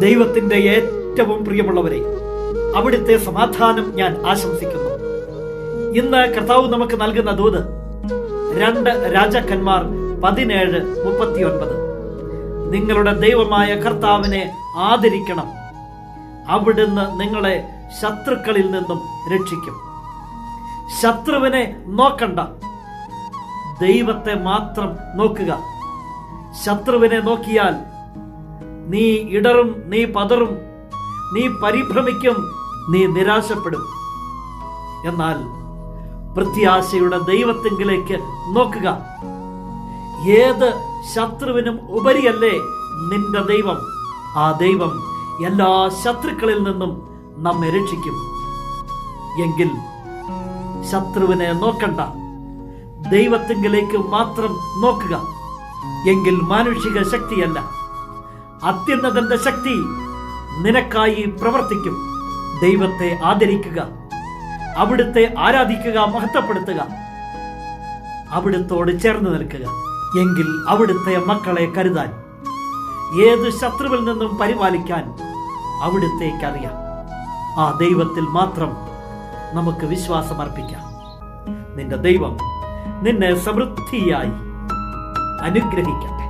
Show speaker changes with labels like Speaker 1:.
Speaker 1: ദൈവത്തിന്റെ ഏറ്റവും പ്രിയമുള്ളവരെ, അവിടുത്തെ സമാധാനം ഞാൻ ആശംസിക്കുന്നു. ഇന്ന് കർത്താവ് നമുക്ക് നൽകുന്ന ദൂത് 2 രാജാക്കന്മാർ 17:39. നിങ്ങളുടെ ദൈവമായ കർത്താവിനെ ആദരിക്കണം, അവിടുന്ന് നിങ്ങളെ ശത്രുക്കളിൽ നിന്നും രക്ഷിക്കും. ശത്രുവിനെ നോക്കണ്ട, ദൈവത്തെ മാത്രം നോക്കുക. ശത്രുവിനെ നോക്കിയാൽ നീ ഇടറും, നീ പതറും, നീ പരിഭ്രമിക്കും, നീ നിരാശപ്പെടും. എന്നാൽ പ്രത്യാശയുടെ ദൈവത്തെങ്കിലേക്ക് നോക്കുക. ഏത് ശത്രുവിനും ഉപരിയല്ലേ നിന്റെ ദൈവം. ആ ദൈവം എല്ലാ ശത്രുക്കളിൽ നിന്നും നമ്മെ രക്ഷിക്കും. എങ്കിൽ ശത്രുവിനെ നോക്കണ്ട, ദൈവത്തെങ്കിലേക്ക് മാത്രം നോക്കുക. എങ്കിൽ മാനുഷിക ശക്തിയല്ല, അത്യുന്നതന്റെ ശക്തി നിനക്കായി പ്രവർത്തിക്കും. ദൈവത്തെ ആദരിക്കുക, അവിടുത്തെ ആരാധിക്കുക, മഹത്വപ്പെടുത്തുക, അവിടുത്തോട് ചേർന്ന് നിൽക്കുക. എങ്കിൽ അവിടുത്തെ മക്കളെ കരുതാൻ, ഏത് ശത്രുവിൽ നിന്നും പരിപാലിക്കാൻ അവിടുത്തേക്കറിയാം. ആ ദൈവത്തിൽ മാത്രം നമുക്ക് വിശ്വാസം അർപ്പിക്കാം. നിന്റെ ദൈവം നിന്നെ സമൃദ്ധിയായി അനുഗ്രഹിക്കട്ടെ.